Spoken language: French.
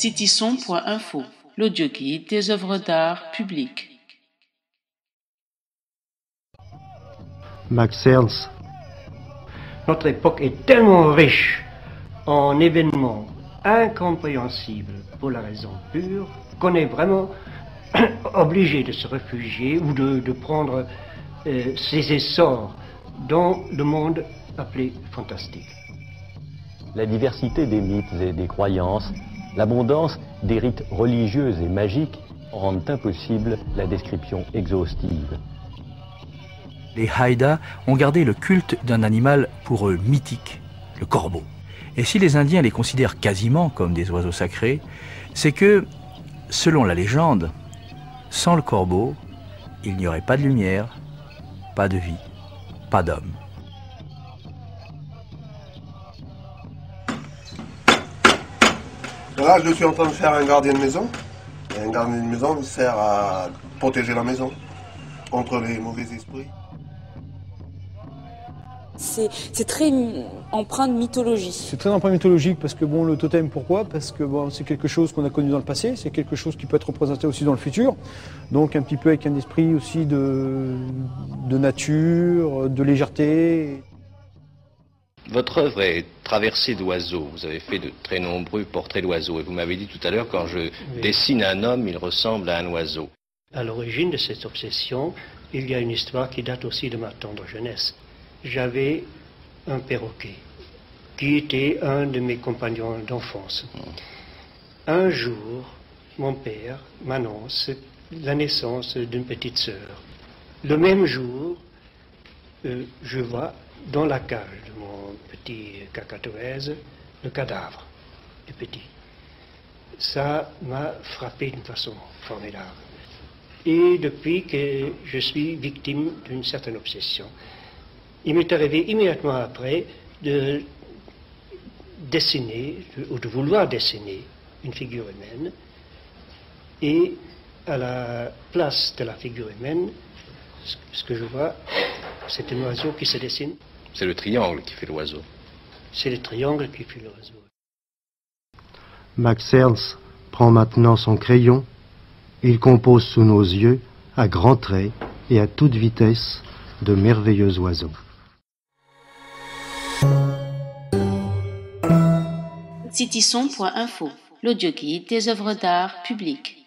Citisson.info, l'audioguide des œuvres d'art publiques. Max Ernst. Notre époque est tellement riche en événements incompréhensibles pour la raison pure qu'on est vraiment obligé de se réfugier ou de prendre ses essors dans le monde appelé fantastique. La diversité des mythes et des croyances, l'abondance des rites religieux et magiques rendent impossible la description exhaustive. Les Haïdas ont gardé le culte d'un animal pour eux mythique, le corbeau. Et si les Indiens les considèrent quasiment comme des oiseaux sacrés, c'est que, selon la légende, sans le corbeau, il n'y aurait pas de lumière, pas de vie, pas d'homme. Là, je suis en train de faire un gardien de maison. Et un gardien de maison sert à protéger la maison contre les mauvais esprits. C'est très empreint de mythologie. C'est très empreint mythologique parce que bon, le totem, pourquoi? Parce que bon, c'est quelque chose qu'on a connu dans le passé, c'est quelque chose qui peut être représenté aussi dans le futur. Donc un petit peu avec un esprit aussi de nature, de légèreté. Votre œuvre est traversée d'oiseaux. Vous avez fait de très nombreux portraits d'oiseaux. Et vous m'avez dit tout à l'heure, quand je dessine un homme, il ressemble à un oiseau. À l'origine de cette obsession, il y a une histoire qui date aussi de ma tendre jeunesse. J'avais un perroquet qui était un de mes compagnons d'enfance. Un jour, mon père m'annonce la naissance d'une petite sœur. Le même jour, je vois dans la cage de mon petit cacatoès le cadavre du petit. Ça m'a frappé d'une façon formidable. Et depuis que je suis victime d'une certaine obsession, il m'est arrivé immédiatement après de dessiner, ou de vouloir dessiner une figure humaine, et à la place de la figure humaine, ce que je vois, c'est un oiseau qui se dessine. C'est le triangle qui fait l'oiseau. C'est le triangle qui fait l'oiseau. Max Ernst prend maintenant son crayon. Il compose sous nos yeux, à grands traits et à toute vitesse, de merveilleux oiseaux. Citisson.info, l'audioguide des œuvres d'art publiques.